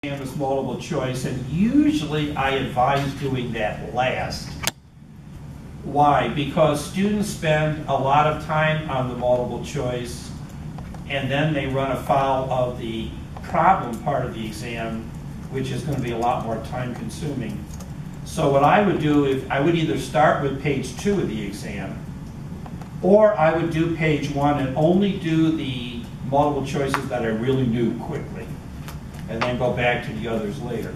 Canvas multiple choice, and usually I advise doing that last. Why? Because students spend a lot of time on the multiple choice, and then they run afoul of the problem part of the exam, which is going to be a lot more time consuming. So what I would do, if I would either start with page 2 of the exam, or I would do page 1 and only do the multiple choices that I really knew quickly, and then go back to the others later.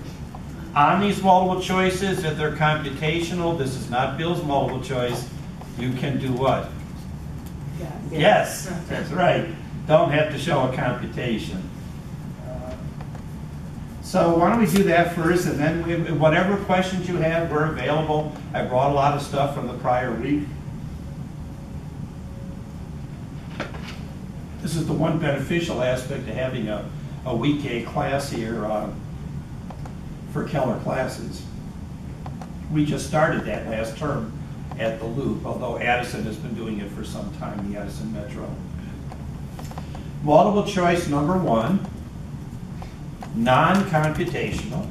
On these multiple choices, if they're computational, this is not Bill's multiple choice, you can do what? Yes, that's right. Don't have to show a computation. So why don't we do that first, and then whatever questions you have, we're available. I brought a lot of stuff from the prior week. This is the one beneficial aspect of having a week A class here for Keller classes. We just started that last term at the Loop, although Addison has been doing it for some time, the Addison Metro. Multiple choice number 1, non-computational.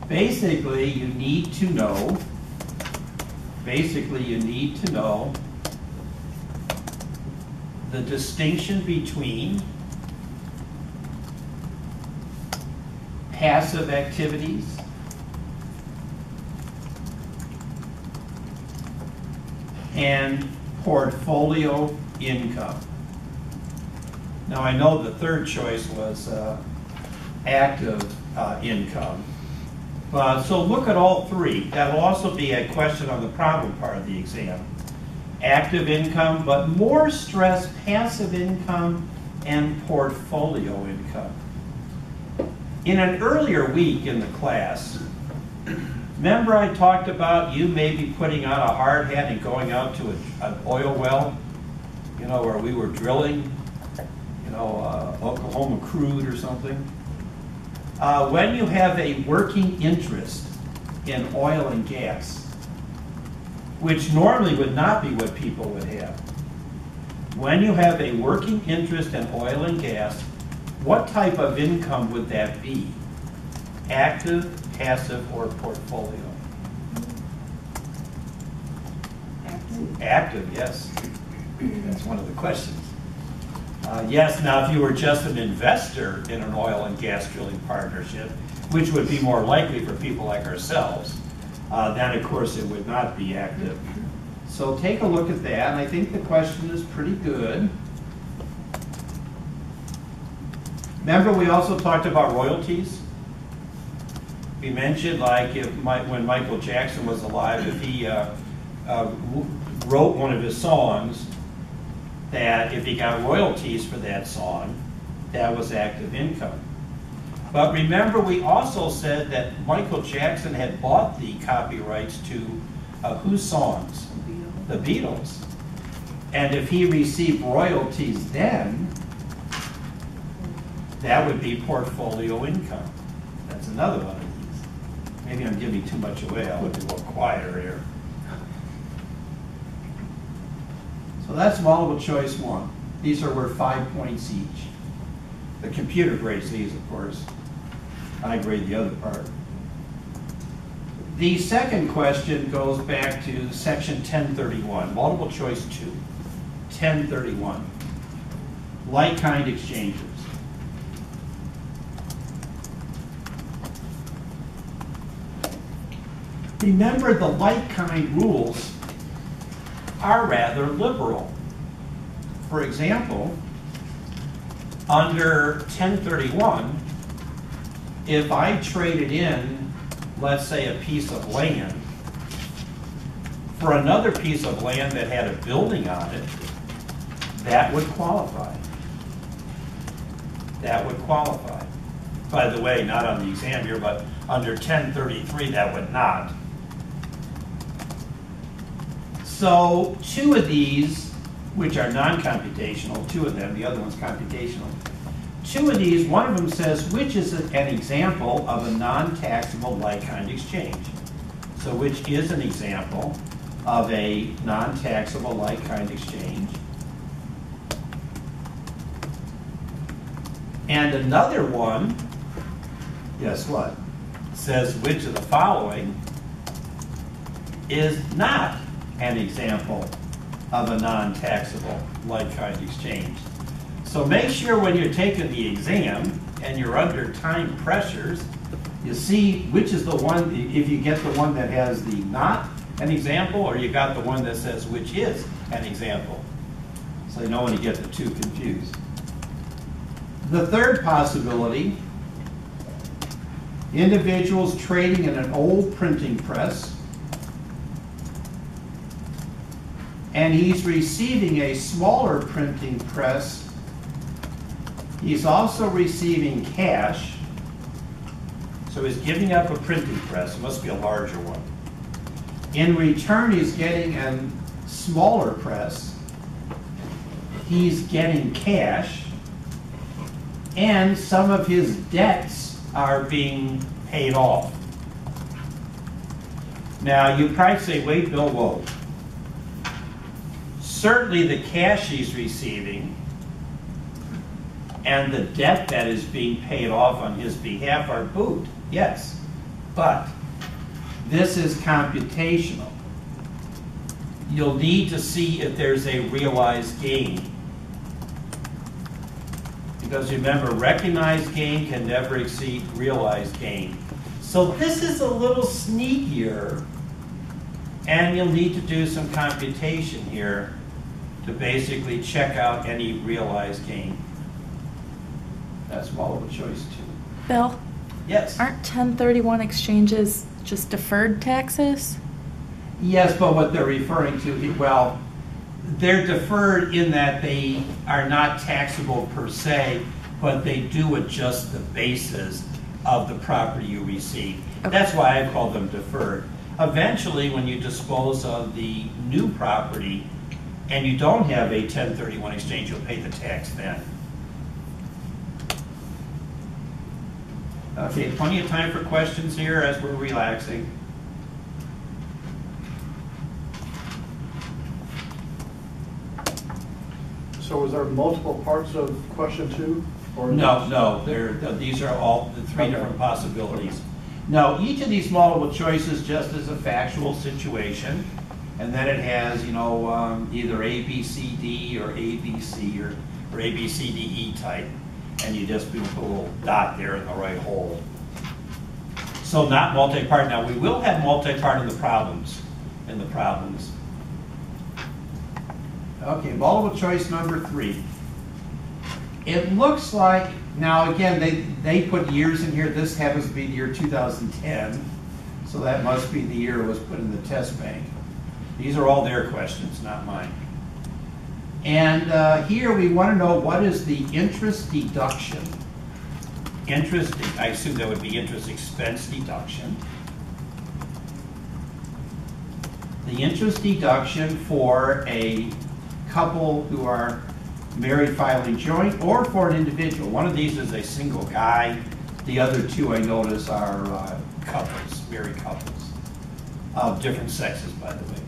Basically, you need to know the distinction between passive activities and portfolio income. Now I know the third choice was active income. So look at all three. That will also be a question on the problem part of the exam. Active income, but more stress passive income and portfolio income. In an earlier week in the class, remember I talked about you maybe putting on a hard hat and going out to an oil well, you know, where we were drilling, you know, Oklahoma crude or something. When you have a working interest in oil and gas, which normally would not be what people would have. When you have a working interest in oil and gas, what type of income would that be? Active, passive, or portfolio? Active. Active, yes. That's one of the questions. Yes, now if you were just an investor in an oil and gas drilling partnership, which would be more likely for people like ourselves, then of course it would not be active. So take a look at that, and I think the question is pretty good. Remember we also talked about royalties? We mentioned like when Michael Jackson was alive, if he wrote one of his songs, that if he got royalties for that song, that was active income. But remember, we also said that Michael Jackson had bought the copyrights to whose songs? The Beatles. And if he received royalties then, that would be portfolio income. That's another one of these. Maybe I'm giving too much away. I would be a little quieter here. So that's multiple choice 1. These are worth 5 points each. The computer grades these, of course. I grade the other part. The second question goes back to section 1031, multiple choice 2. 1031, like-kind exchanges. Remember, the like-kind rules are rather liberal. For example, under 1031, if I traded in, let's say, a piece of land for another piece of land that had a building on it, that would qualify. That would qualify. By the way, not on the exam here, but under 1033, that would not. So 2 of these, which are non-computational, 2 of them, the other one's computational. 2 of these, one of them says, which is an example of a non-taxable like-kind exchange. So which is an example of a non-taxable like-kind exchange? And another one, guess what, says which of the following is not an example of a non-taxable like-kind exchange. So make sure when you're taking the exam and you're under time pressures, you see which is the one, if you get the one that has the not an example, or you got the one that says which is an example. So you don't want to get the two confused. The third possibility, individuals trading in an old printing press, and he's receiving a smaller printing press. He's also receiving cash, so he's giving up a printing press. It must be a larger one. In return, he's getting a smaller press. He's getting cash, and some of his debts are being paid off. Now, you probably say, wait, Bill, whoa. Certainly the cash he's receiving and the debt that is being paid off on his behalf are boot, yes. But this is computational. You'll need to see if there's a realized gain. Because remember, recognized gain can never exceed realized gain. So this is a little sneakier, and you'll need to do some computation here to basically check out any realized gain. That's multiple choice 2. Bill? Yes? Aren't 1031 exchanges just deferred taxes? Yes, but what they're referring to, well, they're deferred in that they are not taxable per se, but they do adjust the basis of the property you receive. Okay. That's why I call them deferred. Eventually, when you dispose of the new property and you don't have a 1031 exchange, you'll pay the tax then. Okay, plenty of time for questions here as we're relaxing. So is there multiple parts of question 2? Or No, these are all the 3 different possibilities. Now, each of these multiple choices just is a factual situation, and then it has, you know, either A, B, C, D, or A, B, C, or A, B, C, D, E type, and you just put a little dot there in the right hole. So not multi-part. Now, we will have multi-part in the problems. Okay, multiple choice number 3. It looks like, now again, they put years in here. This happens to be the year 2010, so that must be the year it was put in the test bank. These are all their questions, not mine. And here we want to know what is the interest deduction. Interest, I assume that would be interest expense deduction. The interest deduction for a couple who are married filing joint, or for an individual. One of these is a single guy. The other 2 I notice are couples, married couples of different sexes, by the way.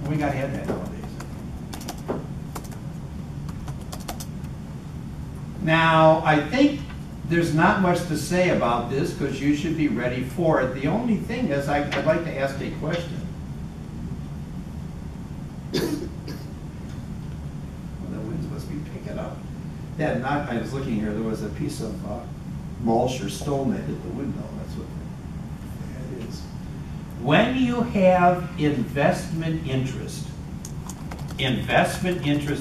We gotta have that nowadays. Now, I think there's not much to say about this because you should be ready for it. The only thing is I'd like to ask a question. Yeah, I was looking here, there was a piece of mulch or stone that hit the window. That's what that is. When you have investment interest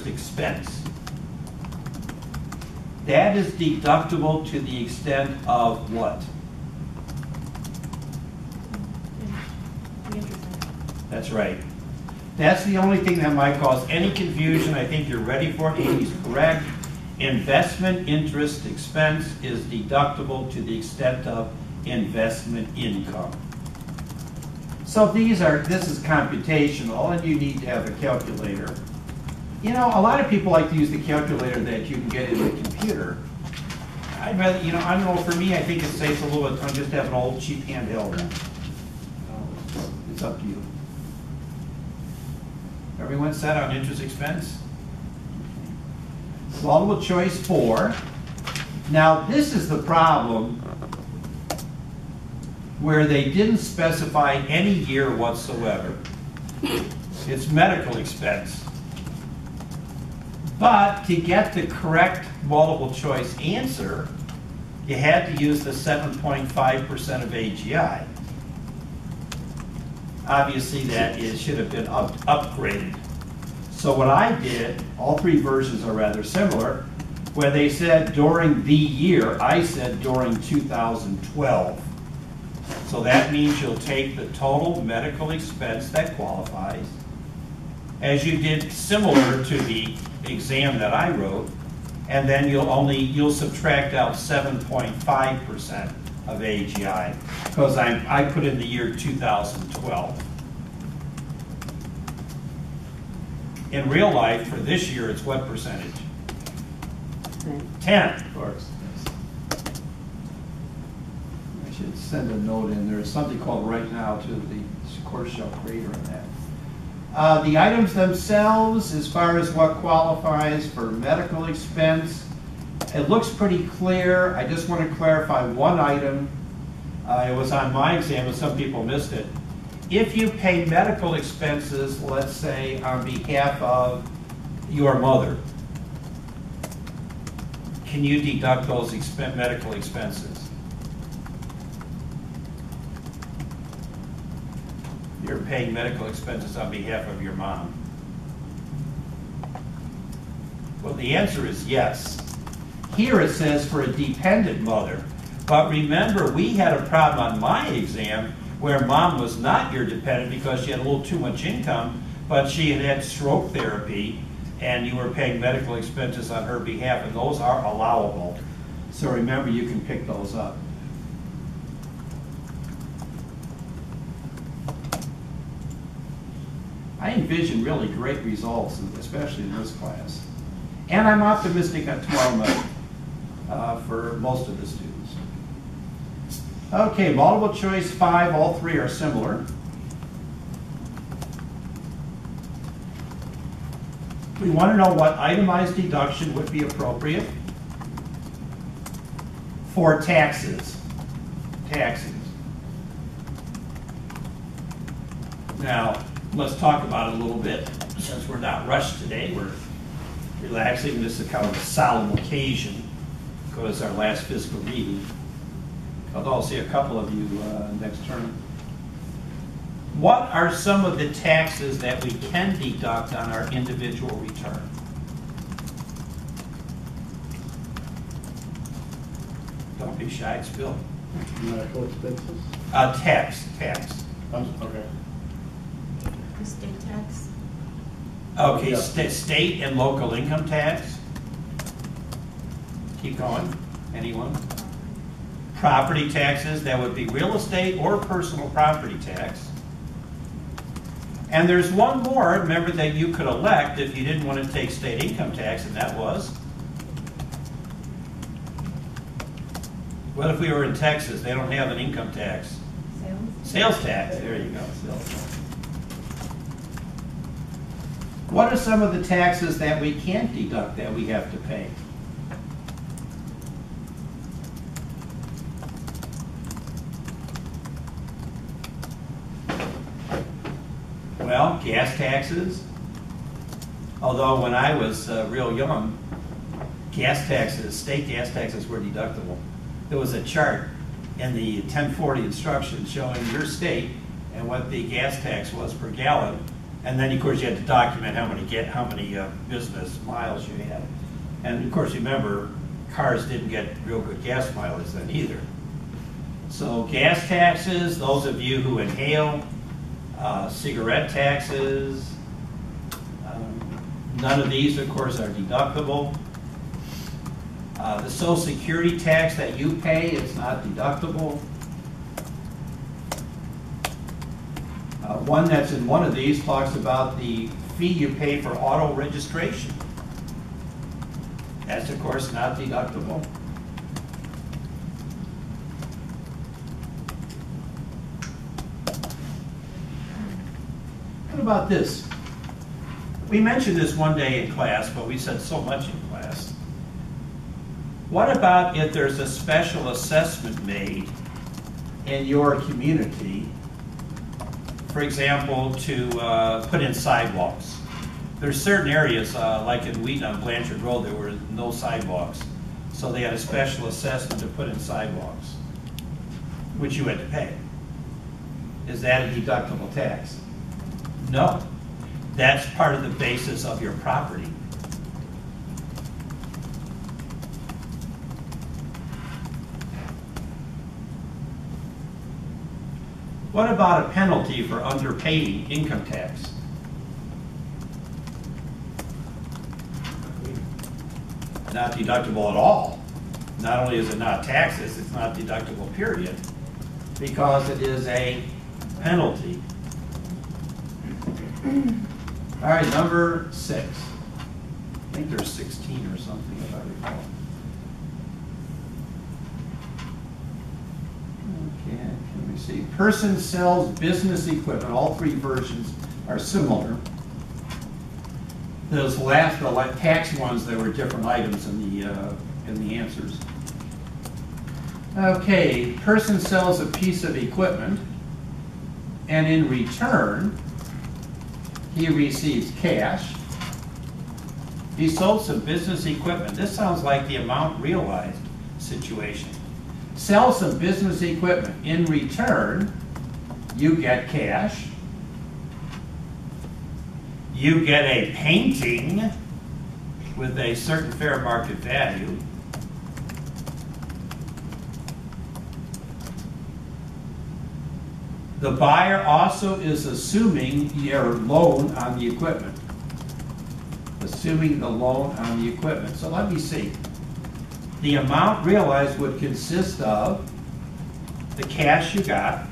expense, that is deductible to the extent of what? That's right. That's the only thing that might cause any confusion. I think you're ready for it. Amy's correct. Investment interest expense is deductible to the extent of investment income. So this is computational, and you need to have a calculator. You know, a lot of people like to use the calculator that you can get in the computer. I'd rather, you know, I don't know, for me, I think it saves a little bit of time just to have an old cheap handheld. It's up to you. Everyone set on interest expense? Multiple choice 4. Now, this is the problem where they didn't specify any year whatsoever. It's medical expense. But to get the correct multiple choice answer, you had to use the 7.5% of AGI. Obviously, that should have been upgraded. So what I did, all three versions are rather similar. Where they said during the year, I said during 2012. So that means you'll take the total medical expense that qualifies, as you did similar to the exam that I wrote, and then you'll subtract out 7.5% of AGI, because I put in the year 2012. In real life, for this year, it's what percentage? 10. Of course. I should send a note in. There's something called right now to the course shell creator in that. The items themselves, as far as what qualifies for medical expense, it looks pretty clear. I just want to clarify one item. It was on my exam, but some people missed it. If you pay medical expenses, let's say on behalf of your mother, can you deduct those medical expenses? You're paying medical expenses on behalf of your mom. Well, the answer is yes. Here it says for a dependent mother. But remember, we had a problem on my exam where mom was not your dependent because she had a little too much income, but she had had stroke therapy, and you were paying medical expenses on her behalf, and those are allowable. So remember, you can pick those up. I envision really great results, especially in this class. And I'm optimistic on tomorrow night for most of the students. Okay, multiple choice 5, all three are similar. We want to know what itemized deduction would be appropriate for taxes. Taxes. Now, let's talk about it a little bit. Since we're not rushed today, we're relaxing. This is kind of a solemn occasion because it's our last fiscal meeting. Although I'll see a couple of you next term. What are some of the taxes that we can deduct on our individual return? Don't be shy, it's Bill. Medical expenses? Tax. Okay. Estate tax. Okay, Yeah. State and local income tax. Keep going. Anyone? Property taxes, that would be real estate or personal property tax. And there's one more, remember, that you could elect if you didn't want to take state income tax, and that was? What if we were in Texas? They don't have an income tax. Sales tax, there you go, sales tax. What are some of the taxes that we can't deduct that we have to pay? Well, gas taxes. Although when I was real young, gas taxes, state gas taxes were deductible. There was a chart in the 1040 instructions showing your state and what the gas tax was per gallon. And then, of course, you had to document how many business miles you had. And, of course, remember, cars didn't get real good gas mileage then either. So gas taxes, those of you who inhale, cigarette taxes, none of these, of course, are deductible. The Social Security tax that you pay is not deductible. One that's in one of these talks about the fee you pay for auto registration. That's, of course, not deductible. What about this? We mentioned this one day in class, but we said so much in class. What about if there's a special assessment made in your community, for example, to put in sidewalks? There's certain areas, like in Wheaton on Blanchard Road, there were no sidewalks. So they had a special assessment to put in sidewalks, which you had to pay. Is that a deductible tax? No. That's part of the basis of your property. What about a penalty for underpaying income tax? Not deductible at all. Not only is it not taxes, it's not deductible, period, because it is a penalty. All right, number 6. I think there's 16 or something, if I recall. Okay, can we see? Person sells business equipment. All 3 versions are similar. Those last, the tax ones, there were different items in the answers. Okay, person sells a piece of equipment, and in return, he receives cash. He sold some business equipment. This sounds like the amount realized situation. Sell some business equipment. In return, you get cash. You get a painting with a certain fair market value. The buyer also is assuming your loan on the equipment. Assuming the loan on the equipment. So let me see. The amount realized would consist of the cash you got,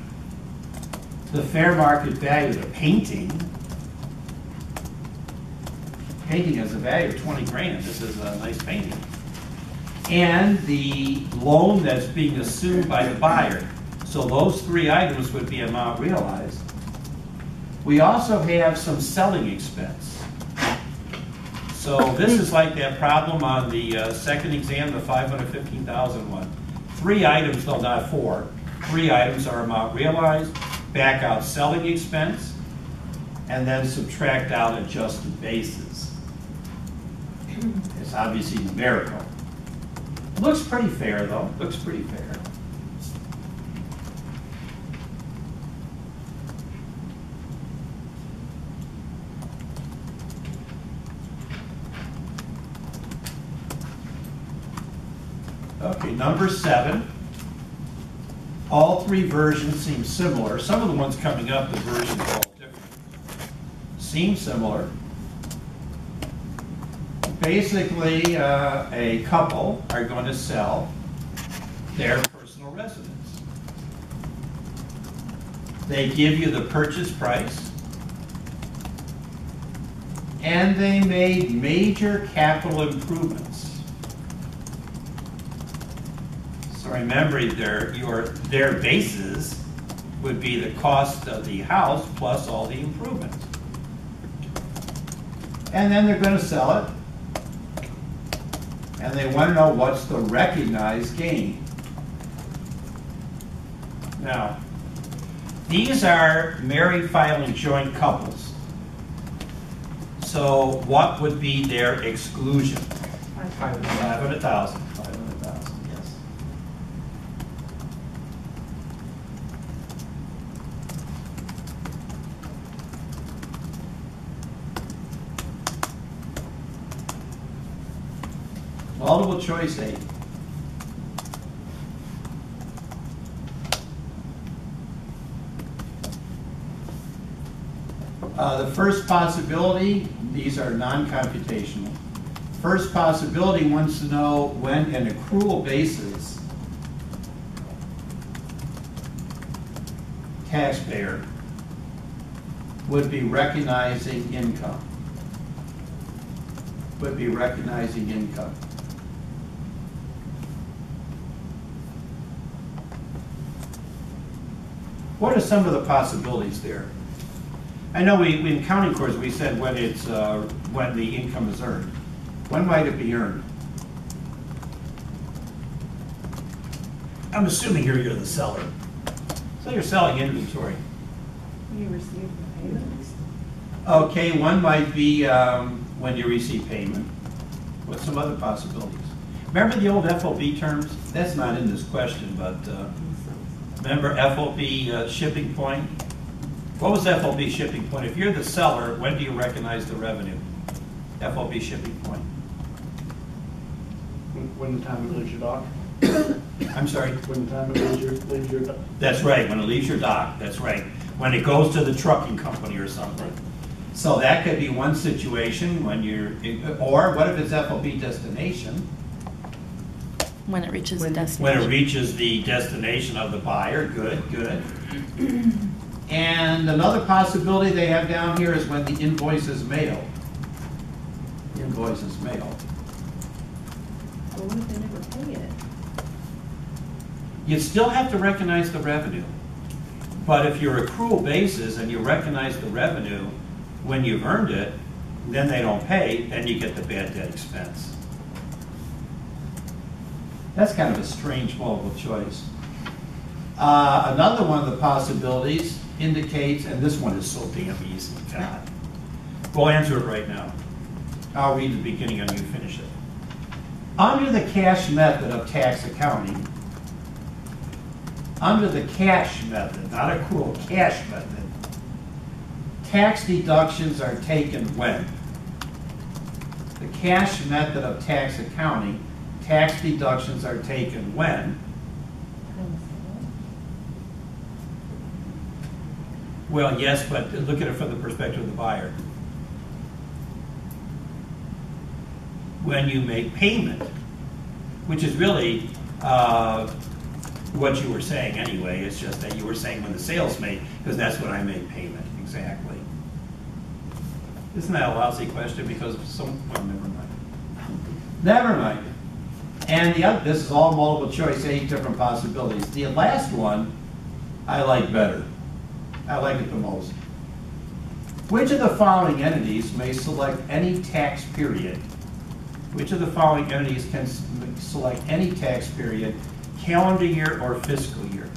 the fair market value of the painting. Painting has a value of 20 grand. This is a nice painting. And the loan that's being assumed by the buyer. So those 3 items would be amount realized. We also have some selling expense. So this is like that problem on the second exam, the 515,000 one. 3 items, though not 4. 3 items are amount realized, back out selling expense, and then subtract out adjusted basis. It's obviously numerical. Looks pretty fair, though. Looks pretty fair. Okay, number 7. All 3 versions seem similar. Some of the ones coming up, the versions are all different. Seem similar. Basically, a couple are going to sell their personal residence. They give you the purchase price, and they made major capital improvements. So remember, their basis would be the cost of the house plus all the improvements. And then they're going to sell it. And they want to know what's the recognized gain. Now, these are married filing joint couples. So what would be their exclusion? 500,000. 500,000, yes. Multiple choice 8. The first possibility, these are non-computational. First possibility wants to know when an accrual basis taxpayer would be recognizing income. Would be recognizing income. What are some of the possibilities there? I know in accounting course, we said when it's, when the income is earned. When might it be earned? I'm assuming here you're the seller. So you're selling inventory. You receive the payments. Okay, one might be when you receive payment. What's some other possibilities? Remember the old FOB terms? That's not in this question, but remember FOB shipping point? What was FOB shipping point? If you're the seller, when do you recognize the revenue? FOB shipping point. When the time it leaves your dock? I'm sorry? When the time it leaves your dock? That's right, when it leaves your dock, that's right. When it goes to the trucking company or something. So that could be one situation when you're, or what if it's FOB destination? When it reaches the destination. When it reaches the destination of the buyer, good, good. And another possibility they have down here is when the invoice is mailed. Invoice is mailed. But what if they never pay it? You still have to recognize the revenue. But if you're accrual basis and you recognize the revenue when you've earned it, then they don't pay, then you get the bad debt expense. That's kind of a strange multiple choice. Another one of the possibilities indicates, and this one is so damn easy, God. We'll answer it right now. I'll read the beginning and you finish it. Under the cash method of tax accounting, under the cash method, not accrual, cash method, tax deductions are taken when? The cash method of tax accounting, tax deductions are taken when? Well, yes, but look at it from the perspective of the buyer. When you make payment, which is really what you were saying anyway. It's just that you were saying when the sale's made, because that's when I make payment, exactly. Isn't that a lousy question? Because some, well, never mind. Never mind. And the other, this is all multiple choice, 8 different possibilities. The last one, I like better. I like it the most. Which of the following entities may select any tax period? Which of the following entities can select any tax period, calendar year or fiscal year?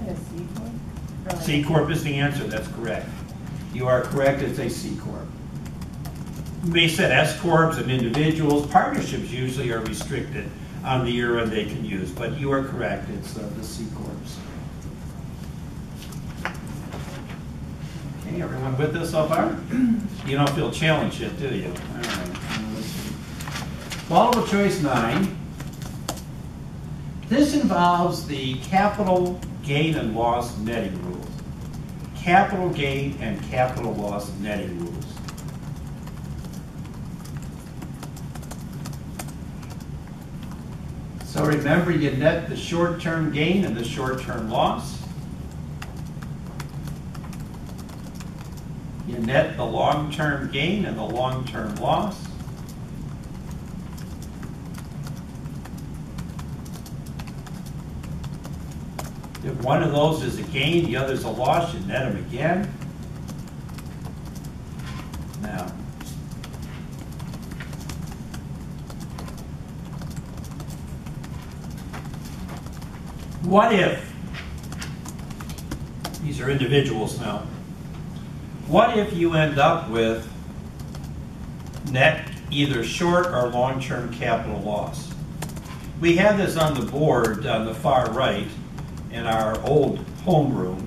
A C corp? C corp is the answer, that's correct. You are correct, it's a C corp. You may set S corps and individuals. Partnerships usually are restricted on the year and they can use, but you are correct, it's the C corps. Okay, everyone with us so far? You don't feel challenged yet, do you? All right. Multiple choice 9. This involves the capital gain and loss netting rules. Capital gain and capital loss netting rules. So remember, you net the short-term gain and the short-term loss. You net the long-term gain and the long-term loss. If one of those is a gain, the other is a loss, you net them again. Now, what if, these are individuals now, what if you end up with net either short or long-term capital loss? We have this on the board on the far right in our old homeroom,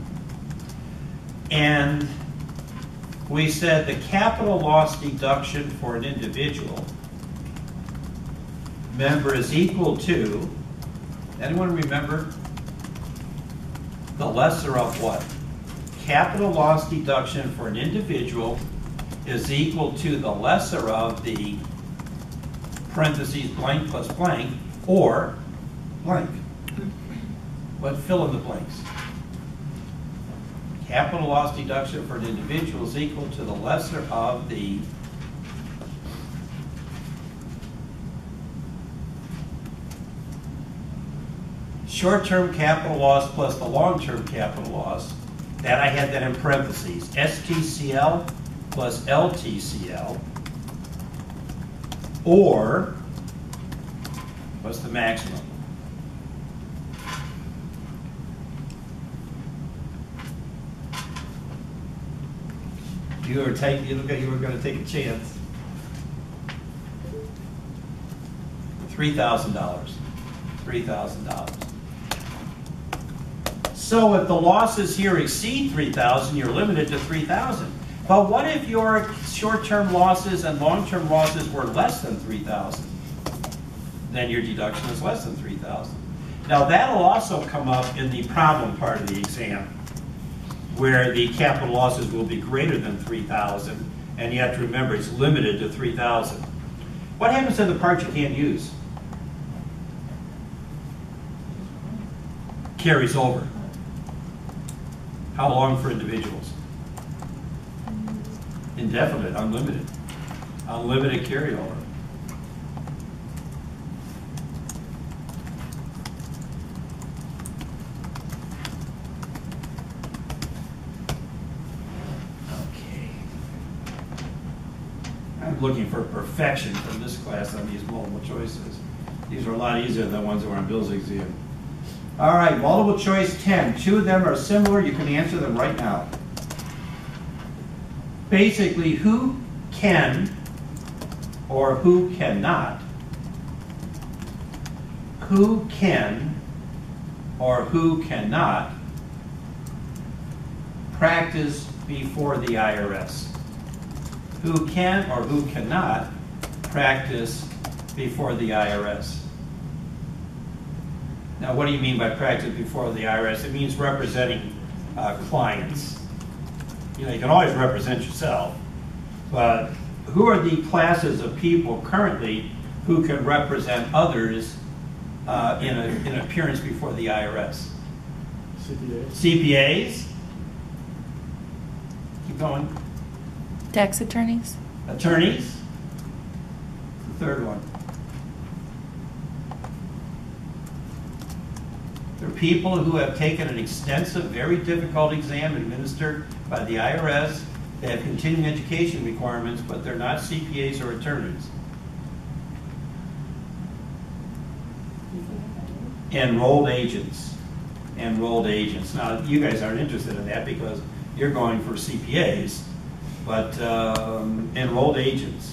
and we said the capital loss deduction for an individual member is equal to, anyone remember? The lesser of what? Capital loss deduction for an individual is equal to the lesser of the parentheses blank plus blank or blank. But fill in the blanks. Capital loss deduction for an individual is equal to the lesser of the short-term capital loss plus the long-term capital loss, that I had that in parentheses, STCL plus LTCL, or what's the maximum? You look like you were going to take a chance. $3,000. $3,000. So if the losses here exceed 3,000, you're limited to 3,000. But what if your short-term losses and long-term losses were less than 3,000? Then your deduction is less than 3,000. Now that'll also come up in the problem part of the exam, where the capital losses will be greater than 3,000, and you have to remember it's limited to 3,000. What happens to the part you can't use? Carries over. How long for individuals? Indefinite, unlimited. Unlimited carryover. Okay. I'm looking for perfection from this class on these multiple choices. These are a lot easier than the ones that were on Bill's exam. All right, multiple choice 10. Two of them are similar. You can answer them right now. Basically, who can or who cannot, who can or who cannot practice before the IRS? Who can or who cannot practice before the IRS? Now, what do you mean by practice before the IRS? It means representing clients. You know, you can always represent yourself, but who are the classes of people currently who can represent others in an appearance before the IRS? CPAs. CPAs? Keep going. Tax attorneys? Attorneys? The third one. They're people who have taken an extensive, very difficult exam administered by the IRS. They have continuing education requirements, but they're not CPAs or attorneys. Enrolled agents. Enrolled agents. Now, you guys aren't interested in that because you're going for CPAs, but enrolled agents.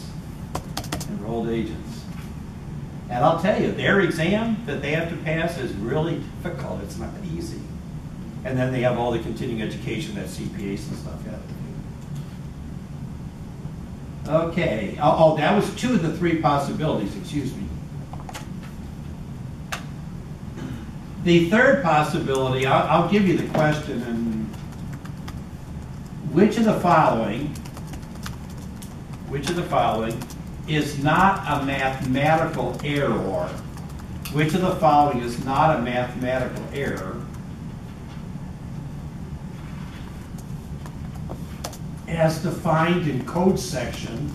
Enrolled agents. And I'll tell you, their exam that they have to pass is really difficult. It's not easy. And then they have all the continuing education that CPAs and stuff have to do. Okay. Oh, that was two of the three possibilities, excuse me. The third possibility, I'll give you the question, and which of the following is not a mathematical error? Which of the following is not a mathematical error as defined in code section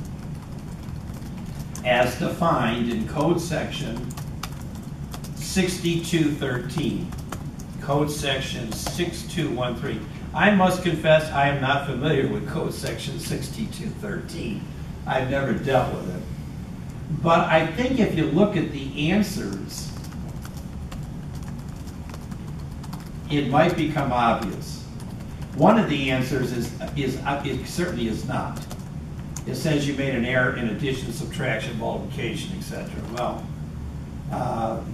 6213. Code section 6213. I must confess I am not familiar with code section 6213. I've never dealt with it. But I think if you look at the answers, it might become obvious. One of the answers it certainly is not. It says you made an error in addition, subtraction, multiplication, etc. Well,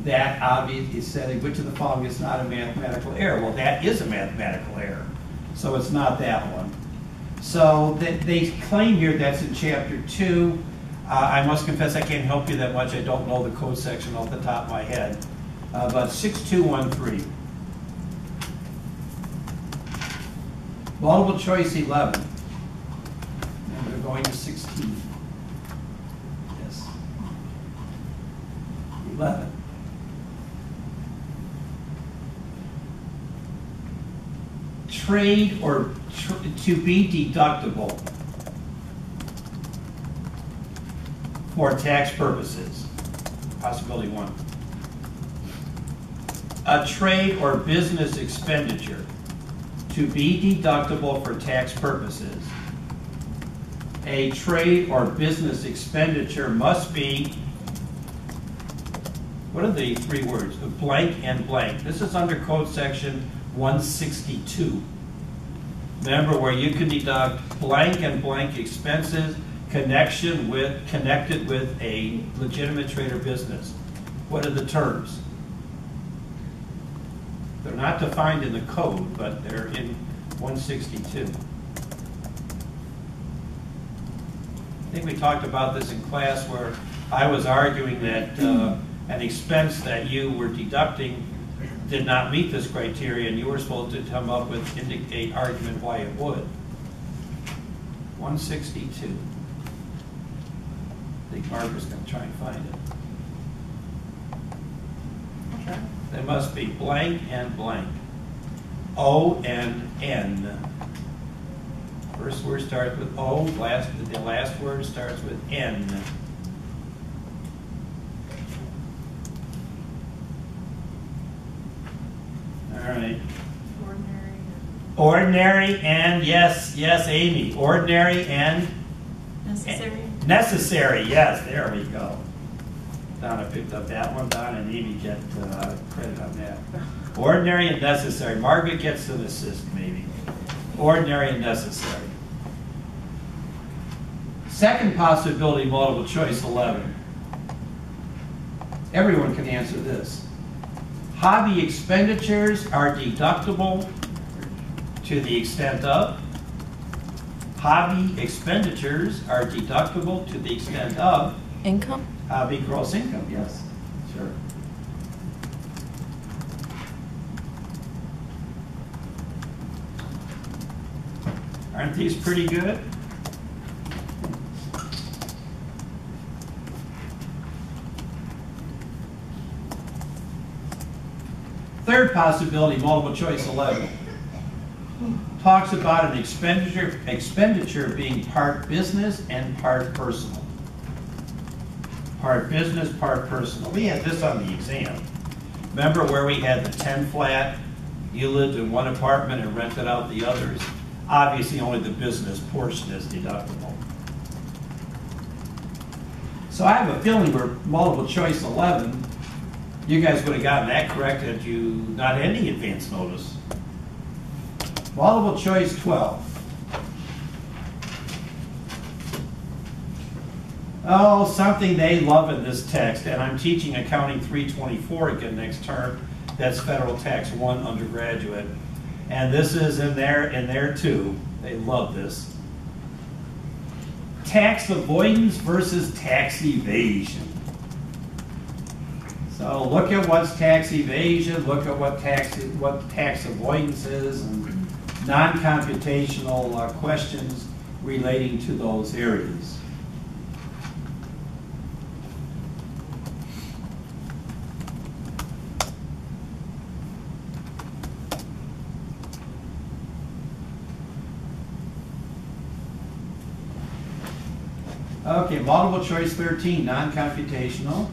that obviously said which of the following is not a mathematical error. Well, that is a mathematical error, so it's not that one. So they claim here that's in chapter 2. I must confess I can't help you that much. I don't know the code section off the top of my head. But 6213. Multiple choice 11. And we're going to 16. Yes. 11. Trade or to be deductible for tax purposes. Possibility 1. A trade or business expenditure to be deductible for tax purposes. A trade or business expenditure must be, what are the three words? Blank and blank. This is under code section 162. Remember, where you can deduct blank and blank expenses connected with a legitimate trade or business. What are the terms? They're not defined in the code, but they're in 162. I think we talked about this in class where I was arguing that an expense that you were deducting did not meet this criteria, and you were supposed to come up with indicate argument why it would. 162. I think Margaret's going to try and find it. Okay. There must be blank and blank. O and N. First word starts with O, the last word starts with N. All right. Ordinary. Ordinary and, yes, Amy. Ordinary and? Necessary. Necessary, yes, there we go. Donna picked up that one. Donna and Amy get credit on that. Ordinary and necessary. Margaret gets an assist, maybe. Ordinary and necessary. Second possibility, multiple choice 11. Everyone can answer this. Hobby expenditures are deductible to the extent of. Hobby expenditures are deductible to the extent of. Income? Hobby gross income, yes, sure. Aren't these pretty good? Third possibility, multiple choice 11, talks about an expenditure being part business and part personal. Part business, part personal. We had this on the exam. Remember where we had the 10 flat, you lived in one apartment and rented out the others? Obviously only the business portion is deductible. So I have a feeling we're multiple choice 11. You guys would have gotten that correct had you not had any advance notice. Multiple choice 12. Oh, something they love in this text, and I'm teaching Accounting 324 again next term. That's Federal Tax 1 undergraduate. And this is in there too. They love this. Tax avoidance versus tax evasion. So look at what's tax evasion, look at what tax avoidance is, and non-computational questions relating to those areas. Okay, multiple choice 13, non-computational.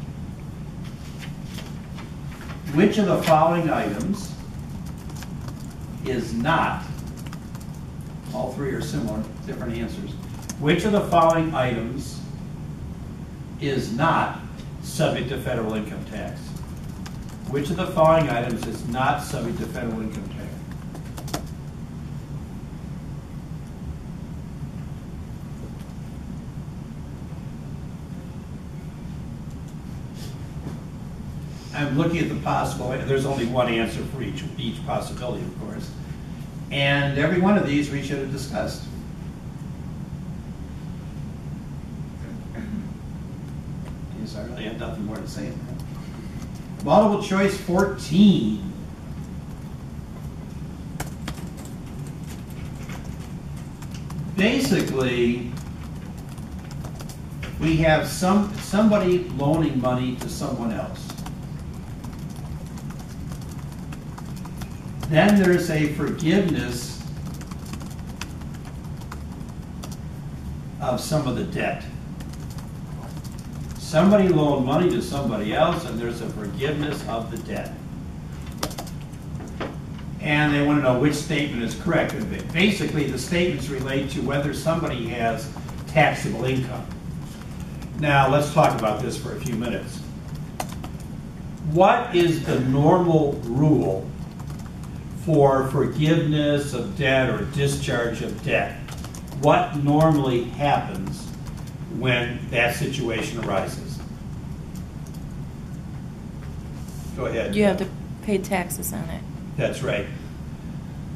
Which of the following items is not, all three are similar, different answers. Which of the following items is not subject to federal income tax? Which of the following items is not subject to federal income tax? I'm looking at the possible, there's only one answer for each possibility, of course. And every one of these we should have discussed. Yes, I really have nothing more to say on that. Multiple choice 14. Basically, we have somebody loaning money to someone else. Then there's a forgiveness of some of the debt. Somebody loaned money to somebody else, and there's a forgiveness of the debt. and they want to know which statement is correct. And basically, the statements relate to whether somebody has taxable income. Now, let's talk about this for a few minutes. What is the normal rule for forgiveness of debt or discharge of debt? What normally happens when that situation arises? Go ahead. You have to pay taxes on it. That's right.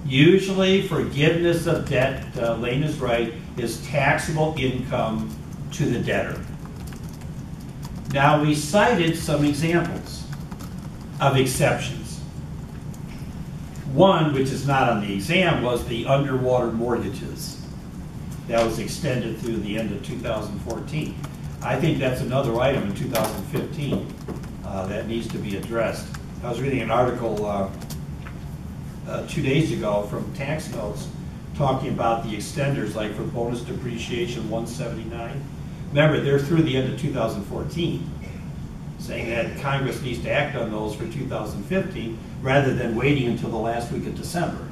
Usually, forgiveness of debt, Lane is right, is taxable income to the debtor. Now, we cited some examples of exceptions. One, which is not on the exam, was the underwater mortgages. That was extended through the end of 2014. I think that's another item in 2015 that needs to be addressed. I was reading an article 2 days ago from Tax Notes talking about the extenders, like for bonus depreciation 179. Remember, they're through the end of 2014, saying that Congress needs to act on those for 2015 rather than waiting until the last week of December.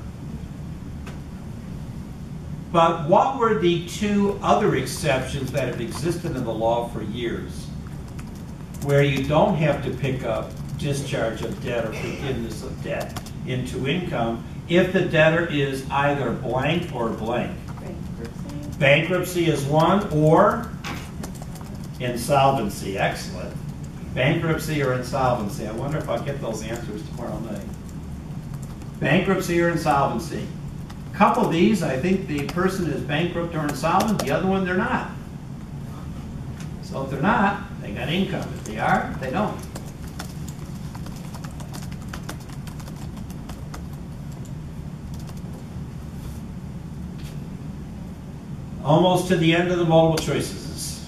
But what were the two other exceptions that have existed in the law for years, where you don't have to pick up discharge of debt or forgiveness of debt into income if the debtor is either blank or blank? Bankruptcy. Bankruptcy is one, or insolvency. Excellent. Bankruptcy or insolvency. I wonder if I'll get those answers tomorrow night. Bankruptcy or insolvency. A couple of these, I think the person is bankrupt or insolvent. The other one, they're not. So if they're not, they got income. If they are, they don't. Almost to the end of the multiple choices.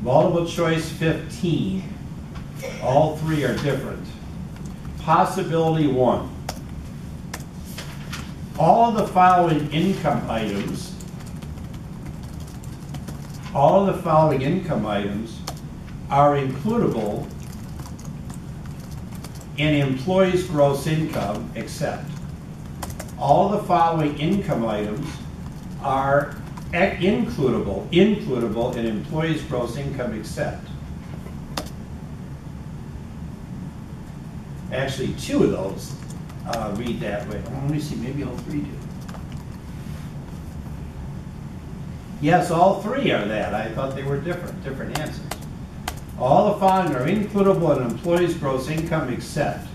Multiple choice 15. All three are different. Possibility 1. All of the following income items are includable in employee's gross income, except. All of the following income items are includable in employee's gross income, except. Actually, 2 of those read that way. Let me see, maybe all 3 do. Yes, all 3 are that. I thought they were different answers. All the following are includable in employee's gross income, except.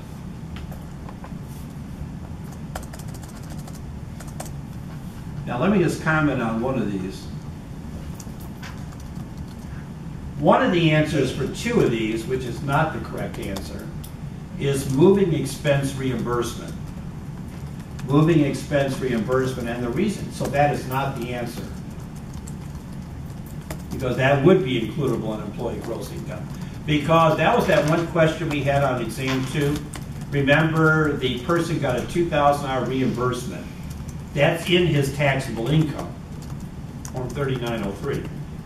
Now let me just comment on one of these. One of the answers for 2 of these, which is not the correct answer, is moving expense reimbursement. Moving expense reimbursement, and the reason, so that is not the answer. Because that would be includable in employee gross income. Because that was that one question we had on exam 2. Remember, the person got a $2,000 reimbursement. That's in his taxable income, Form 3903.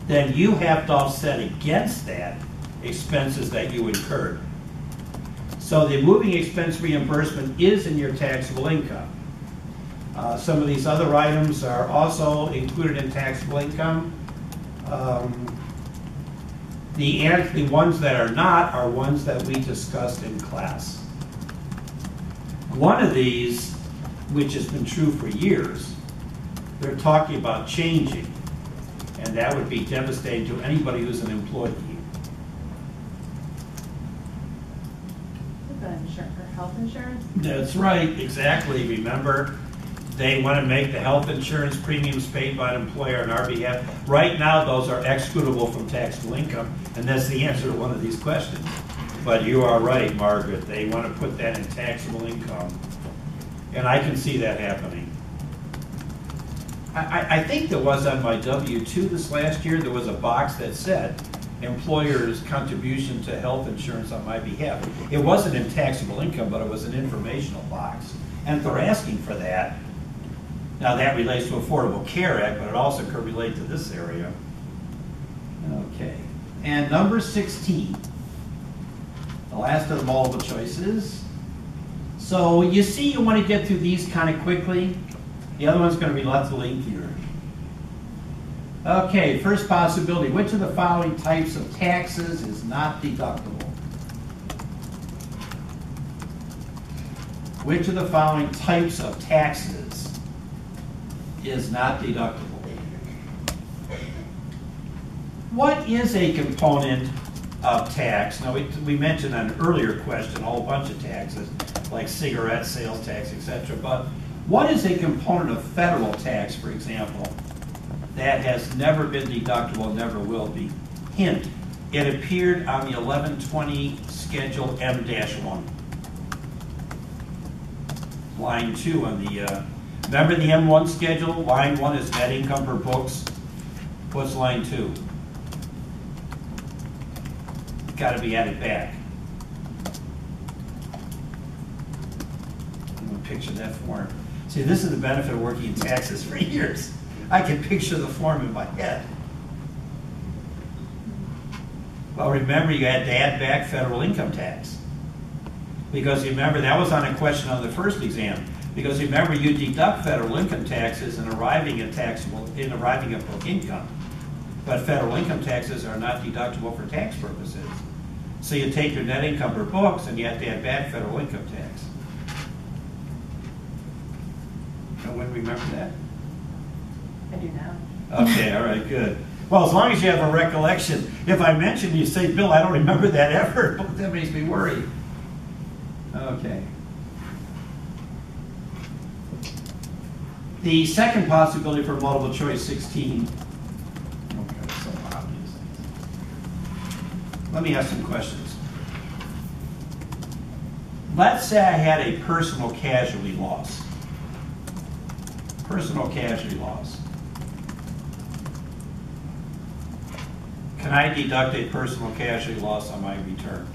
Then you have to offset against that expenses that you incurred. So the moving expense reimbursement is in your taxable income. Some of these other items are also included in taxable income. The ones that are not are ones that we discussed in class. One of these, which has been true for years, they're talking about changing, and that would be devastating to anybody who's an employee. Health insurance? That's right, exactly. Remember, they want to make the health insurance premiums paid by an employer on our behalf. Right now, those are excludable from taxable income, and that's the answer to one of these questions. But you are right, Margaret. They want to put that in taxable income, and I can see that happening. I think there was on my W-2 this last year, there was a box that said, employer's contribution to health insurance on my behalf. It wasn't in taxable income, but it was an informational box. And if they're asking for that, now that relates to Affordable Care Act, but it also could relate to this area. Okay. And number 16, the last of the multiple choices. So you see, you want to get through these kind of quickly. The other one's going to be lots lengthier. Okay, first possibility. Which of the following types of taxes is not deductible? Which of the following types of taxes is not deductible? What is a component of tax? Now, we mentioned on an earlier question a whole bunch of taxes, like cigarette sales tax, etc. But what is a component of federal tax, for example, that has never been deductible, never will be? Hint, it appeared on the 1120 Schedule M-1. Line 2 on the, remember the M1 schedule? Line 1 is net income per books. What's line 2? Got to be added back. I'm going to picture that form. See, this is the benefit of working in taxes for years. I can picture the form in my head. Well, remember, you had to add back federal income tax. Because you remember, that was on a question on the first exam. Because you remember, you deduct federal income taxes in arriving at book income. But federal income taxes are not deductible for tax purposes. So you take your net income per books and you have to add back federal income tax. No one remember that? I do now. Okay, all right, good. Well, as long as you have a recollection. If I mention you say, Bill, I don't remember that ever, that makes me worry. Okay. The second possibility for multiple choice 16. Okay, it's so obvious. Let me ask some questions. Let's say I had a personal casualty loss. Personal casualty loss. Can I deduct a personal casualty loss on my return?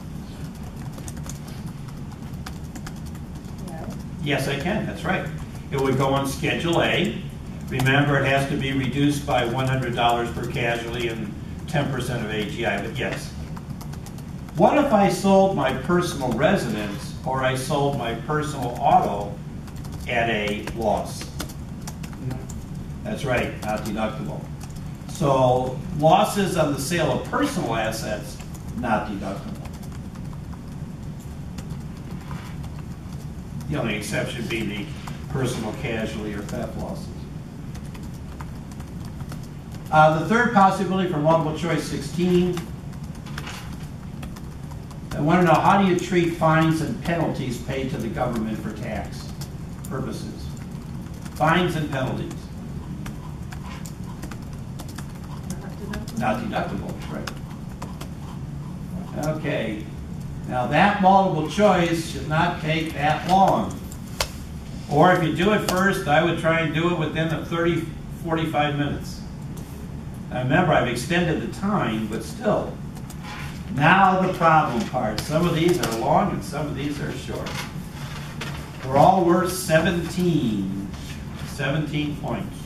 No. Yes, I can. That's right. It would go on Schedule A. Remember, it has to be reduced by $100 per casualty and 10% of AGI, but yes. What if I sold my personal residence or I sold my personal auto at a loss? That's right, not deductible. So losses on the sale of personal assets, not deductible. The only exception being the personal casualty or theft losses. The third possibility for multiple choice 16, I want to know, how do you treat fines and penalties paid to the government for tax purposes? Fines and penalties. Not deductible, right. Okay, now that multiple choice should not take that long. Or if you do it first, I would try and do it within the 30, 45 minutes. Now remember, I've extended the time, but still. Now the problem part. Some of these are long and some of these are short. We're all worth 17 points.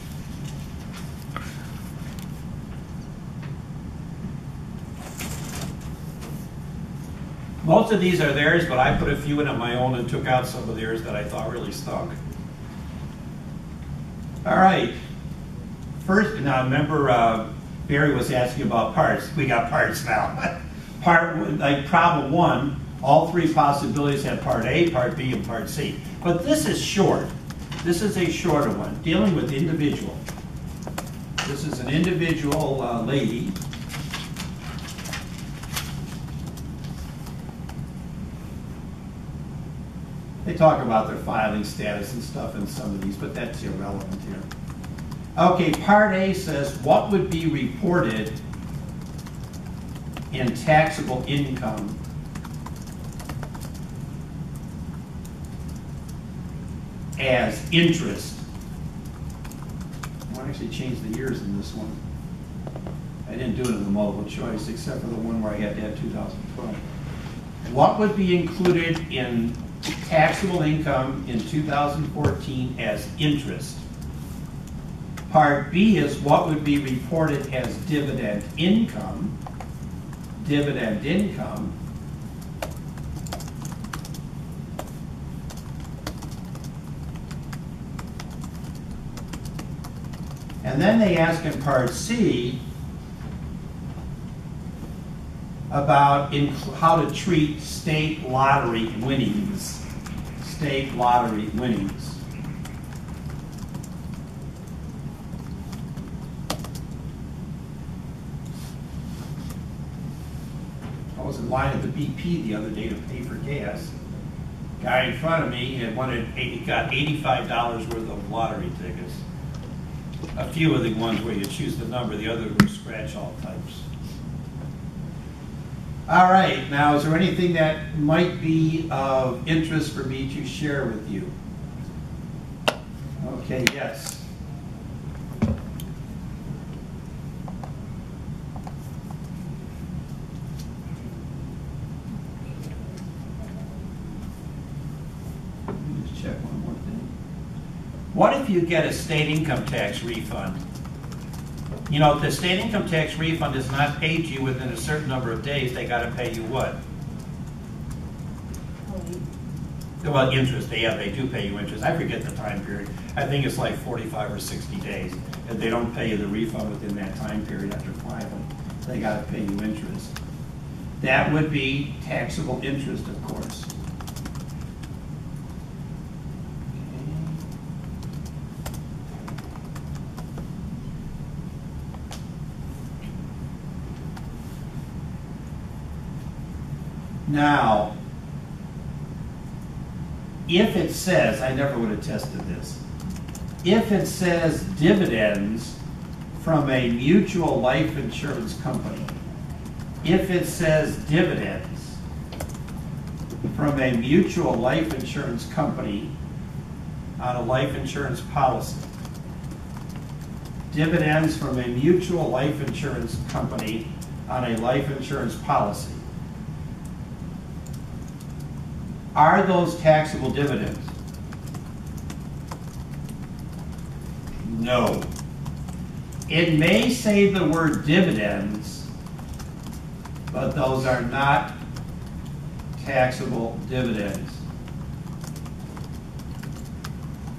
Most of these are theirs, but I put a few in of my own and took out some of theirs that I thought really stunk. All right. First, now remember Barry was asking about parts. We got parts now. Like problem 1, all 3 possibilities have part A, part B, and part C. But this is short. This is a shorter one, dealing with individual. This is an individual lady. They talk about their filing status and stuff in some of these, but that's irrelevant here. Okay, Part A says, what would be reported in taxable income as interest? I want to actually change the years in this one. I didn't do it in the multiple choice, except for the one where I had to have 2012. What would be included in taxable income in 2014 as interest? Part B is what would be reported as dividend income. Dividend income. And then they ask in part C about how to treat state lottery winnings. State lottery winnings. I was in line at the BP the other day to pay for gas. Guy in front of me had got $85 worth of lottery tickets. A few of the ones where you choose the number, the others were scratch-all types. All right, now is there anything that might be of interest for me to share with you? Okay, yes. Let me just check one more thing. What if you get a state income tax refund? You know, if the state income tax refund is not paid to you within a certain number of days, they got to pay you what? Well, interest. Yeah, they do pay you interest. I forget the time period. I think it's like 45 or 60 days. If they don't pay you the refund within that time period after filing, they got to pay you interest. That would be taxable interest, of course. Now, if it says, I never would have tested this, if it says dividends from a mutual life insurance company, if it says dividends from a mutual life insurance company on a life insurance policy, dividends from a mutual life insurance company on a life insurance policy, are those taxable dividends? No. It may say the word dividends, but those are not taxable dividends.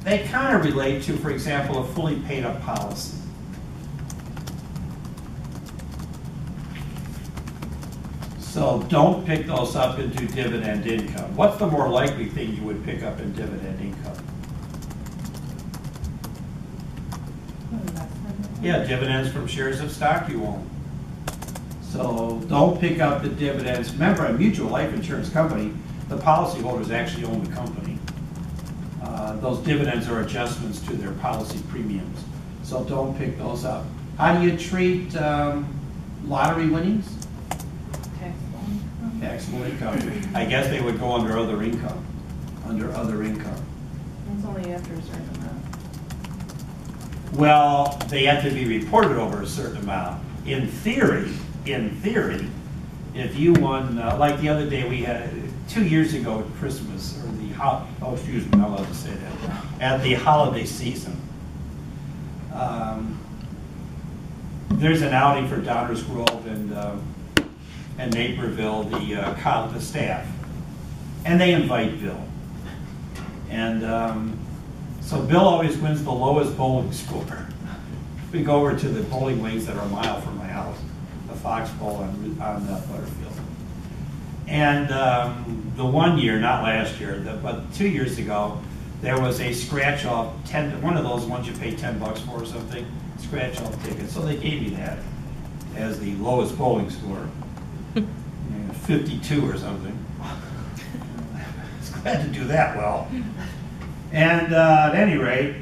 They kind of relate to, for example, a fully paid up policy. So don't pick those up into dividend income. What's the more likely thing you would pick up in dividend income? Yeah, dividends from shares of stock you own. So don't pick up the dividends. Remember, a mutual life insurance company, the policyholders actually own the company. Those dividends are adjustments to their policy premiums. So don't pick those up. How do you treat lottery winnings? Taxable income. I guess they would go under other income. Under other income. It's only after a certain amount. Well, they have to be reported over a certain amount. In theory, if you won, like the other day we had, 2 years ago at Christmas, or excuse me, I'm not allowed to say that, at the holiday season, there's an outing for Downers Grove and Naperville, the staff, and they invite Bill. And so Bill always wins the lowest bowling score. We go over to the bowling lanes that are a mile from my house, the Fox Bowl on Butterfield. And the one year, not last year, but 2 years ago, there was a scratch-off, one of those ones you pay $10 for or something, scratch-off ticket. So they gave me that as the lowest bowling score. 52 or something. I was glad to do that well. And at any rate,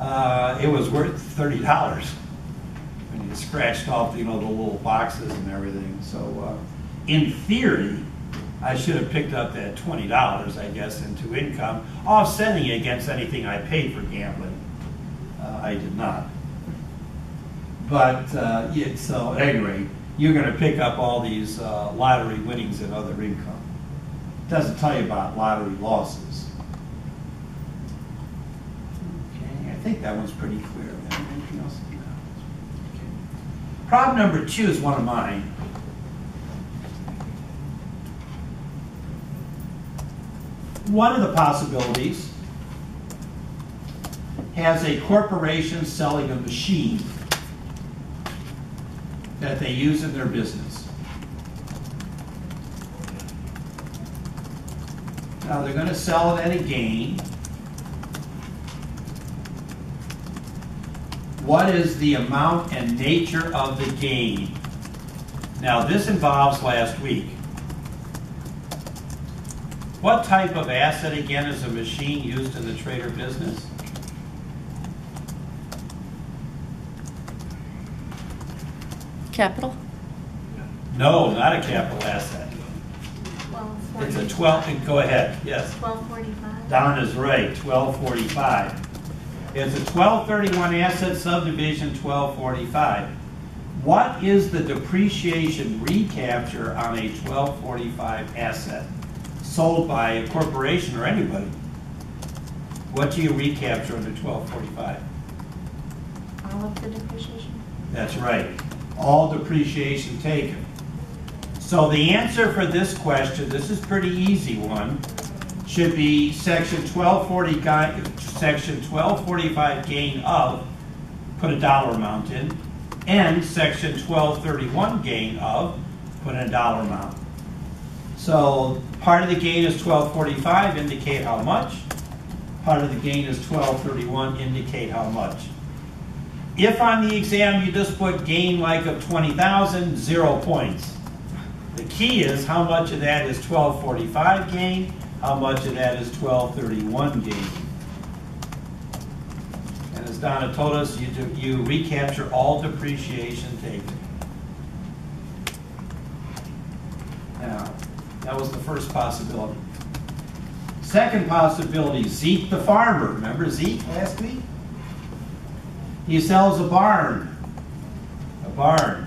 it was worth $30 when you scratched off, the little boxes and everything. So in theory, I should have picked up that $20, I guess, into income, offsetting it against anything I paid for gambling. I did not. But yeah, so at any rate, you're going to pick up all these lottery winnings and other income. It doesn't tell you about lottery losses. Okay, I think that one's pretty clear. Anything else? Okay. Problem number 2 is one of mine. One of the possibilities has a corporation selling a machine that they use in their business. Now they're going to sell it at a gain. What is the amount and nature of the gain? Now this involves last week. What type of asset again is a machine used in the trade or business? Capital? No, not a capital asset. It's a 12, go ahead, yes. 1245. Donna's right, 1245. It's a 1231 asset subdivision 1245. What is the depreciation recapture on a 1245 asset sold by a corporation or anybody? What do you recapture under 1245? All of the depreciation? That's right. All depreciation taken. So the answer for this question, this is a pretty easy one, should be section 1245 gain of, put a dollar amount in, and section 1231 gain of, put in a dollar amount. So part of the gain is 1245, indicate how much. Part of the gain is 1231, indicate how much. If on the exam you just put gain like of 20,000, 0 points. The key is how much of that is 1245 gain, how much of that is 1231 gain. And as Donna told us, you recapture all depreciation taken. Now, that was the first possibility. Second possibility, Zeke the farmer. Remember Zeke last week? He sells a barn. A barn.